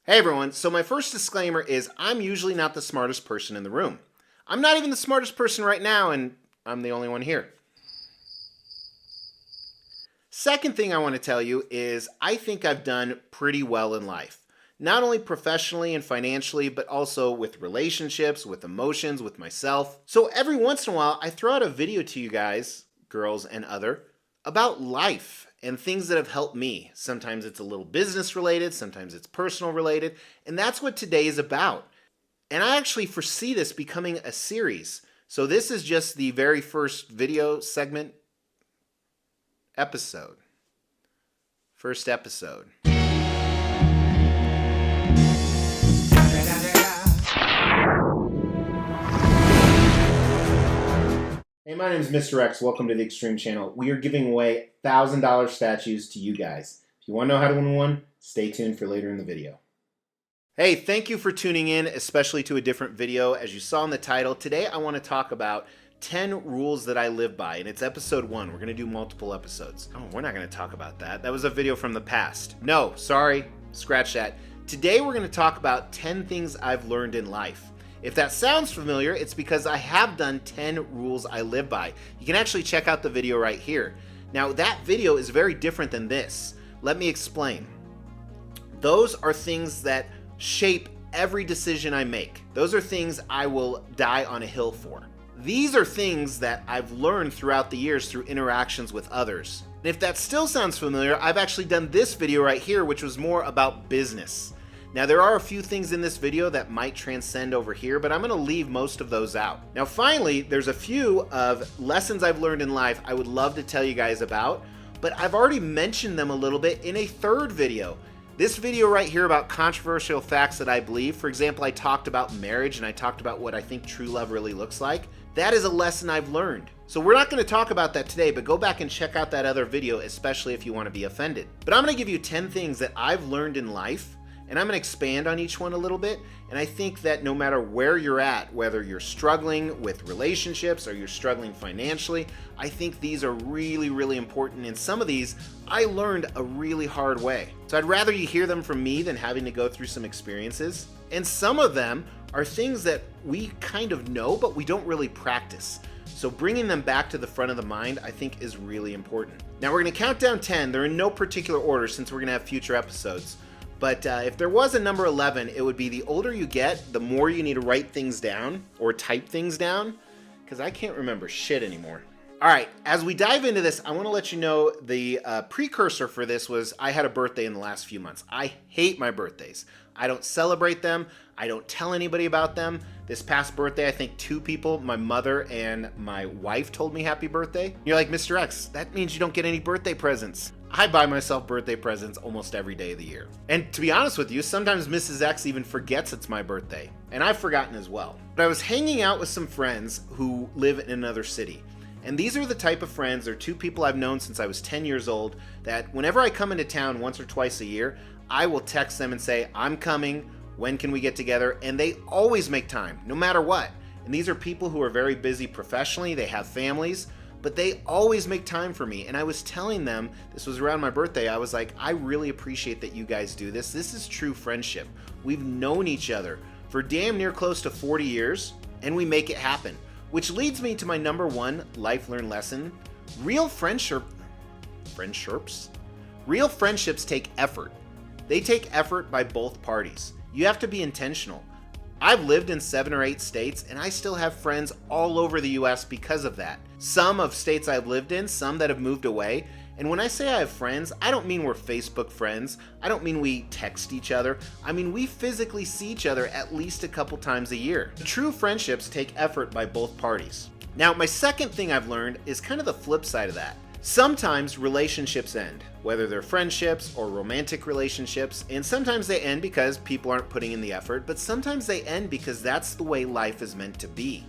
Hey everyone, so my first disclaimer is I'm usually not the smartest person in the room. I'm not even the smartest person right now, and I'm the only one here. Second thing I want to tell you is I think I've done pretty well in life. Not only professionally and financially, but also with relationships, with emotions, with myself. So every once in a while, I throw out a video to you guys, girls and other, about life and things that have helped me. Sometimes it's a little business related, sometimes it's personal related, and that's what today is about. And I actually foresee this becoming a series. So this is just the very first video segment episode. First episode. Hey, my name is Mr. X. Welcome to the Extreme Channel. We are giving away $1,000 statues to you guys. If you want to know how to win one, stay tuned for later in the video. Hey, thank you for tuning in, especially to a different video. As you saw in the title, today I want to talk about 10 rules that I live by, and it's episode 1. We're going to do multiple episodes. Oh, we're not going to talk about that. That was a video from the past. No, sorry, scratch that. Today we're going to talk about 10 things I've learned in life. If that sounds familiar, it's because I have done 10 rules I live by. You can actually check out the video right here. Now, that video is very different than this. Let me explain. Those are things that shape every decision I make. Those are things I will die on a hill for. These are things that I've learned throughout the years through interactions with others. And if that still sounds familiar, I've actually done this video right here, which was more about business. Now, there are a few things in this video that might transcend over here, but I'm going to leave most of those out. Now, finally, there's a few of lessons I've learned in life I would love to tell you guys about, but I've already mentioned them a little bit in a third video. This video right here about controversial facts that I believe. For example, I talked about marriage and I talked about what I think true love really looks like. That is a lesson I've learned. So we're not going to talk about that today, but go back and check out that other video, especially if you want to be offended. But I'm going to give you 10 things that I've learned in life, and I'm going to expand on each one a little bit. And I think that no matter where you're at, whether you're struggling with relationships or you're struggling financially, I think these are really, really important. And some of these I learned a really hard way. So I'd rather you hear them from me than having to go through some experiences. And some of them are things that we kind of know, but we don't really practice. So bringing them back to the front of the mind, I think, is really important. Now we're going to count down 10. They're in no particular order since we're going to have future episodes. But if there was a number 11, it would be the older you get, the more you need to write things down or type things down, because I can't remember shit anymore. All right, as we dive into this, I want to let you know the precursor for this was I had a birthday in the last few months. I hate my birthdays. I don't celebrate them. I don't tell anybody about them. This past birthday, I think 2 people, my mother and my wife, told me happy birthday. You're like, Mr. X, that means you don't get any birthday presents. I buy myself birthday presents almost every day of the year. And to be honest with you, sometimes Mrs. X even forgets it's my birthday. And I've forgotten as well. But I was hanging out with some friends who live in another city. And these are the type of friends, they're 2 people I've known since I was 10 years old, that whenever I come into town once or twice a year, I will text them and say, I'm coming, when can we get together? And they always make time, no matter what. And these are people who are very busy professionally, they have families, but they always make time for me. And I was telling them, this was around my birthday, I was like, I really appreciate that you guys do this. This is true friendship. We've known each other for damn near close to 40 years, and we make it happen. Which leads me to my number 1 life learned lesson. Real friendships take effort. They take effort by both parties. You have to be intentional. I've lived in 7 or 8 states, and I still have friends all over the US because of that. Some of states I've lived in, some that have moved away. And when I say I have friends, I don't mean we're Facebook friends. I don't mean we text each other. I mean we physically see each other at least a couple times a year. True friendships take effort by both parties. Now, my second thing I've learned is kind of the flip side of that. Sometimes relationships end, whether they're friendships or romantic relationships, and sometimes they end because people aren't putting in the effort, but sometimes they end because that's the way life is meant to be.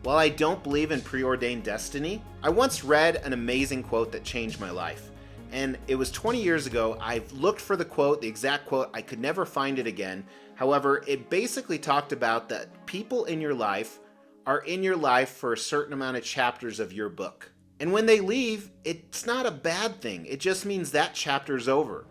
While I don't believe in preordained destiny, I once read an amazing quote that changed my life. And it was 20 years ago. I've looked for the quote, the exact quote, I could never find it again. However, it basically talked about that people in your life are in your life for a certain amount of chapters of your book. And when they leave, it's not a bad thing. It just means that chapter's over.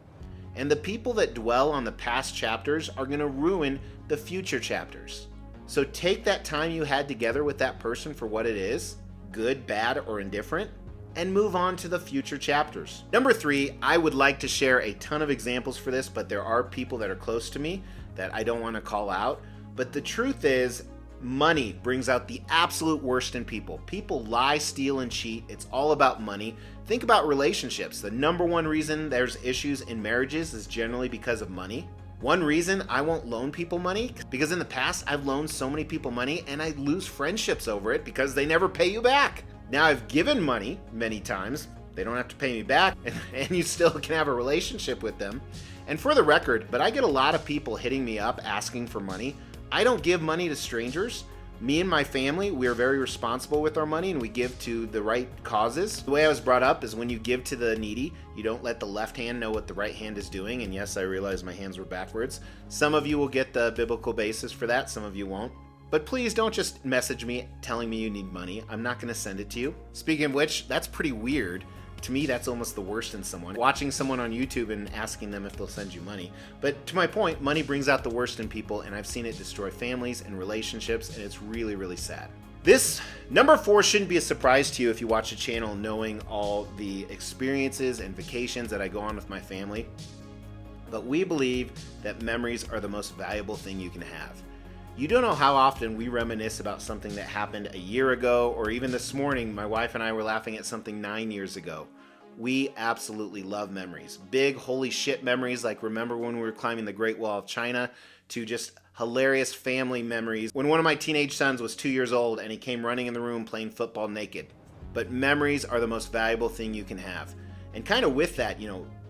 And the people that dwell on the past chapters are going to ruin the future chapters. So take that time you had together with that person for what it is, good, bad, or indifferent, and move on to the future chapters. Number 3, I would like to share a ton of examples for this, but there are people that are close to me that I don't want to call out. But the truth is, money brings out the absolute worst in people. People lie, steal, and cheat. It's all about money. Think about relationships. The number one reason there's issues in marriages is generally because of money. One reason I won't loan people money, because in the past I've loaned so many people money and I lose friendships over it because they never pay you back. Now I've given money many times. They don't have to pay me back, and you still can have a relationship with them. And for the record, but I get a lot of people hitting me up asking for money. I don't give money to strangers. Me and my family, we are very responsible with our money and we give to the right causes. The way I was brought up is when you give to the needy, you don't let the left hand know what the right hand is doing. And yes, I realize my hands were backwards. Some of you will get the biblical basis for that, some of you won't. But please don't just message me telling me you need money. I'm not going to send it to you. Speaking of which, that's pretty weird. To me, that's almost the worst in someone. Watching someone on YouTube and asking them if they'll send you money. But to my point, money brings out the worst in people, and I've seen it destroy families and relationships, and it's really, really sad. This, number 4, shouldn't be a surprise to you if you watch the channel knowing all the experiences and vacations that I go on with my family. But we believe that memories are the most valuable thing you can have. You don't know how often we reminisce about something that happened a year ago, or even this morning, my wife and I were laughing at something 9 years ago. We absolutely love memories. Big, holy shit memories, like remember when we were climbing the Great Wall of China, to just hilarious family memories. When one of my teenage sons was 2 years old and he came running in the room playing football naked. But memories are the most valuable thing you can have. And kind of with that,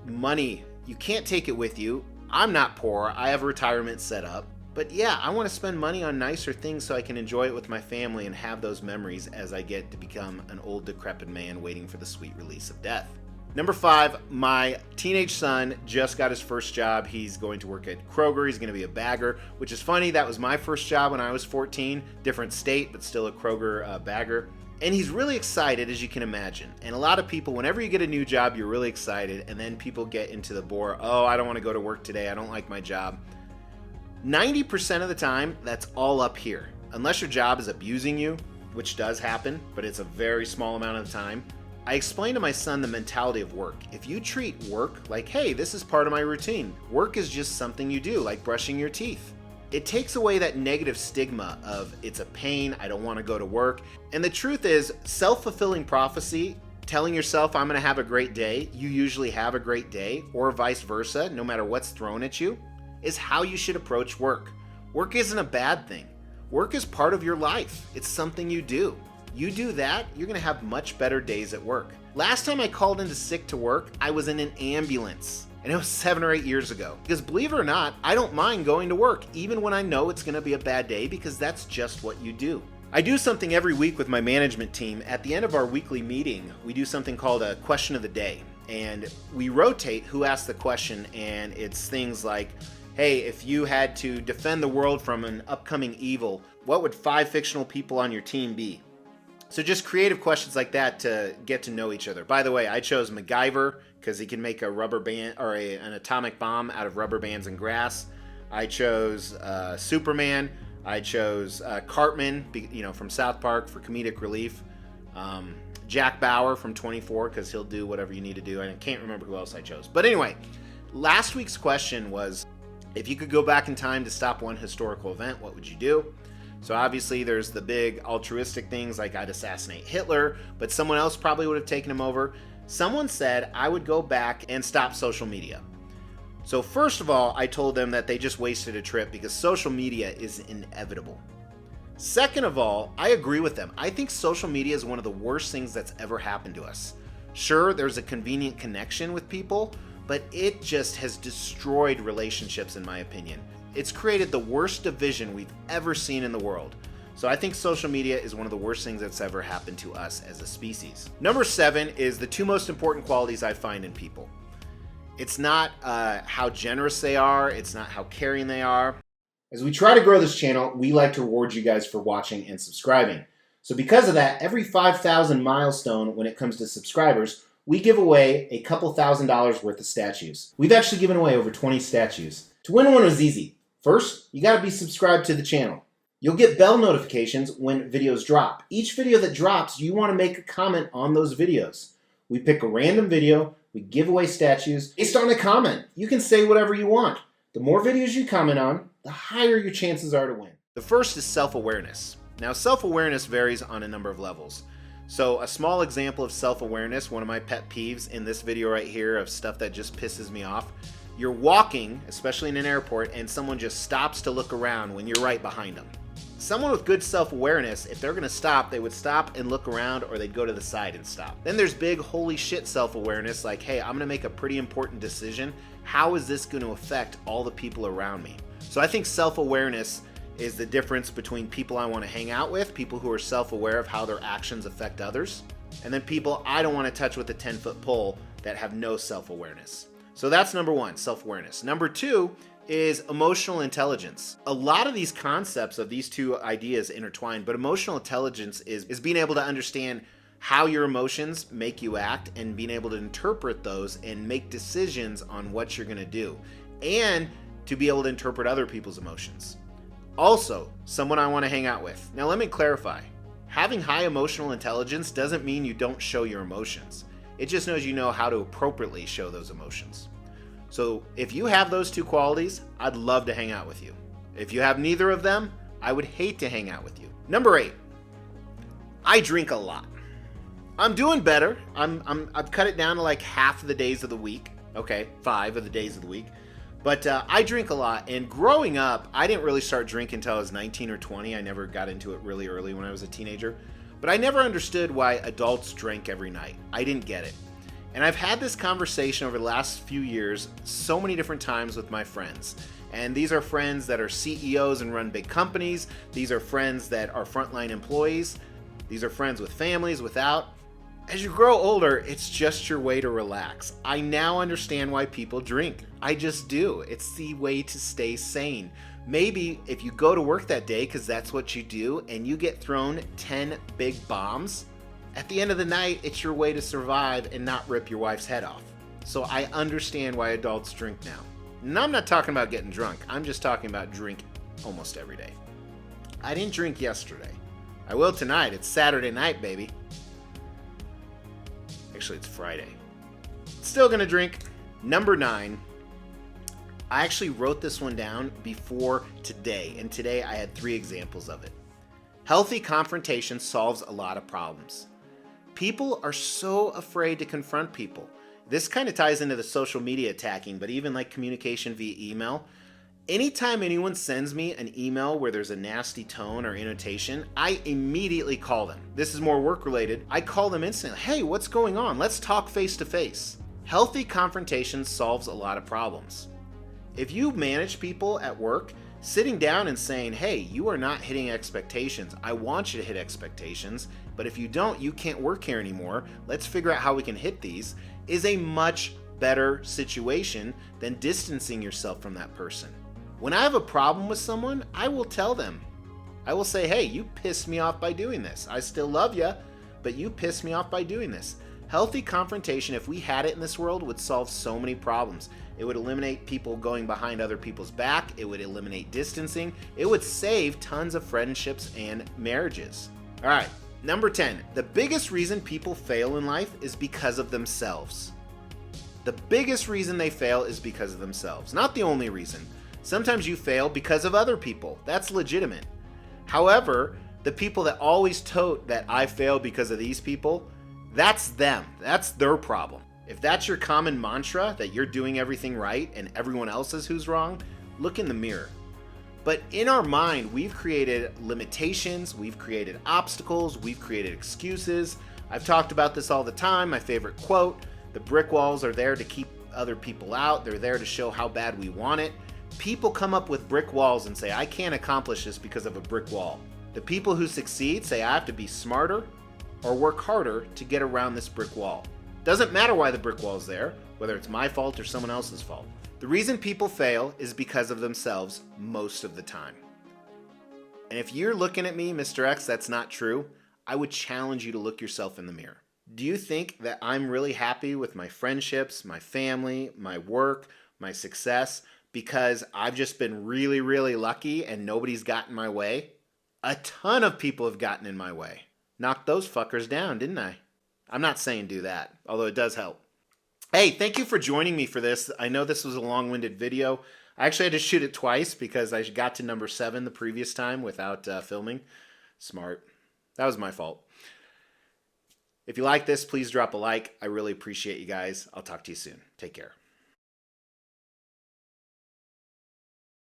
money, you can't take it with you. I'm not poor. I have retirement set up. But yeah, I want to spend money on nicer things so I can enjoy it with my family and have those memories as I get to become an old decrepit man waiting for the sweet release of death. Number 5, my teenage son just got his first job. He's going to work at Kroger. He's going to be a bagger, which is funny. That was my first job when I was 14, different state, but still a Kroger bagger. And he's really excited, as you can imagine. And a lot of people, whenever you get a new job, you're really excited. And then people get into the bore, oh, I don't want to go to work today. I don't like my job. 90% of the time, that's all up here. Unless your job is abusing you, which does happen, but it's a very small amount of the time. I explain to my son the mentality of work. If you treat work like, hey, this is part of my routine. Work is just something you do, like brushing your teeth. It takes away that negative stigma of it's a pain, I don't want to go to work. And the truth is, self-fulfilling prophecy, telling yourself I'm going to have a great day, you usually have a great day, or vice versa, no matter what's thrown at you, is how you should approach work. Work isn't a bad thing. Work is part of your life. It's something you do. You do that, you're going to have much better days at work. Last time I called in sick to work, I was in an ambulance. And it was 7 or 8 years ago. Because believe it or not, I don't mind going to work, even when I know it's going to be a bad day, because that's just what you do. I do something every week with my management team. At the end of our weekly meeting, we do something called a question of the day. And we rotate who asks the question, and it's things like, hey, if you had to defend the world from an upcoming evil, what would 5 fictional people on your team be? So just creative questions like that to get to know each other. By the way, I chose MacGyver because he can make a rubber band or an atomic bomb out of rubber bands and grass. I chose Superman. I chose Cartman, from South Park for comedic relief. Jack Bauer from 24 because he'll do whatever you need to do. I can't remember who else I chose. But anyway, last week's question was, if you could go back in time to stop one historical event, what would you do? So obviously there's the big altruistic things like I'd assassinate Hitler, but someone else probably would have taken him over. Someone said I would go back and stop social media. So first of all, I told them that they just wasted a trip because social media is inevitable. Second of all, I agree with them. I think social media is one of the worst things that's ever happened to us. Sure, there's a convenient connection with people, but it just has destroyed relationships in my opinion. It's created the worst division we've ever seen in the world. So I think social media is one of the worst things that's ever happened to us as a species. Number 7 is the 2 most important qualities I find in people. It's not how generous they are. It's not how caring they are. As we try to grow this channel, we like to reward you guys for watching and subscribing. So because of that, every 5,000 milestone when it comes to subscribers, we give away a couple $1,000s worth of statues. We've actually given away over 20 statues. To win one was easy. First, you gotta be subscribed to the channel. You'll get bell notifications when videos drop. Each video that drops, you wanna make a comment on those videos. We pick a random video, we give away statues based on a comment. You can say whatever you want. The more videos you comment on, the higher your chances are to win. The first is self-awareness. Now, self-awareness varies on a number of levels. So a small example of self-awareness, one of my pet peeves in this video right here of stuff that just pisses me off. You're walking, especially in an airport, and someone just stops to look around when you're right behind them. Someone with good self-awareness, if they're gonna stop, they would stop and look around, or they'd go to the side and stop. Then there's big holy shit self-awareness, like, hey, I'm gonna make a pretty important decision. How is this gonna affect all the people around me? So I think self-awareness is the difference between people I want to hang out with, people who are self-aware of how their actions affect others, and then people I don't want to touch with a 10-foot pole that have no self-awareness. So that's number one, self-awareness. Number two is emotional intelligence. A lot of these concepts of these two ideas intertwine, but emotional intelligence is being able to understand how your emotions make you act and being able to interpret those and make decisions on what you're going to do, and to be able to interpret other people's emotions. Also, someone I want to hang out with. Now let me clarify. Having high emotional intelligence doesn't mean you don't show your emotions. It just knows you know how to appropriately show those emotions. So if you have those two qualities, I'd love to hang out with you. If you have neither of them, I would hate to hang out with you. Number 8, I drink a lot. I'm doing better. I've cut it down to like half of the days of the week. Okay, 5 of the days of the week. But I drink a lot, and growing up, I didn't really start drinking until I was 19 or 20. I never got into it really early when I was a teenager. But I never understood why adults drank every night. I didn't get it. And I've had this conversation over the last few years so many different times with my friends. And these are friends that are CEOs and run big companies. These are friends that are frontline employees. These are friends with families, without. As you grow older, it's just your way to relax. I now understand why people drink. I just do. It's the way to stay sane. Maybe if you go to work that day, because that's what you do, and you get thrown 10 big bombs, at the end of the night, it's your way to survive and not rip your wife's head off. So I understand why adults drink now. And I'm not talking about getting drunk. I'm just talking about drink almost every day. I didn't drink yesterday. I will tonight. It's Saturday night, baby. Actually, it's Friday. Still gonna drink. Number 9. I actually wrote this one down before today, and today I had 3 examples of it. Healthy confrontation solves a lot of problems. People are so afraid to confront people. This kind of ties into the social media attacking, but even like communication via email. Anytime anyone sends me an email where there's a nasty tone or annotation, I immediately call them. This is more work related. I call them instantly. Hey, what's going on? Let's talk face to face. Healthy confrontation solves a lot of problems. If you manage people at work, sitting down and saying, hey, you are not hitting expectations. I want you to hit expectations, but if you don't, you can't work here anymore. Let's figure out how we can hit these, is a much better situation than distancing yourself from that person. When I have a problem with someone, I will tell them. I will say, hey, you pissed me off by doing this. I still love you, but you pissed me off by doing this. Healthy confrontation, if we had it in this world, would solve so many problems. It would eliminate people going behind other people's back. It would eliminate distancing. It would save tons of friendships and marriages. All right, number 10. The biggest reason people fail in life is because of themselves. The biggest reason they fail is because of themselves. Not the only reason. Sometimes you fail because of other people. That's legitimate. However, the people that always tote that I fail because of these people, that's them. That's their problem. If that's your common mantra, that you're doing everything right and everyone else is who's wrong, look in the mirror. But in our mind, we've created limitations, we've created obstacles, we've created excuses. I've talked about this all the time. My favorite quote, the brick walls are there to keep other people out. They're there to show how bad we want it. People come up with brick walls and say, I can't accomplish this because of a brick wall. The people who succeed say, I have to be smarter or work harder to get around this brick wall. Doesn't matter why the brick wall is there, whether it's my fault or someone else's fault. The reason people fail is because of themselves most of the time. And if you're looking at me, Mr. X, that's not true, I would challenge you to look yourself in the mirror. Do you think that I'm really happy with my friendships, my family, my work, my success because I've just been really, really lucky and nobody's gotten my way? A ton of people have gotten in my way. Knocked those fuckers down, didn't I? I'm not saying do that, although it does help. Hey, thank you for joining me for this. I know this was a long-winded video. I actually had to shoot it twice because I got to number 7 the previous time without filming. Smart. That was my fault. If you like this, please drop a like. I really appreciate you guys. I'll talk to you soon. Take care.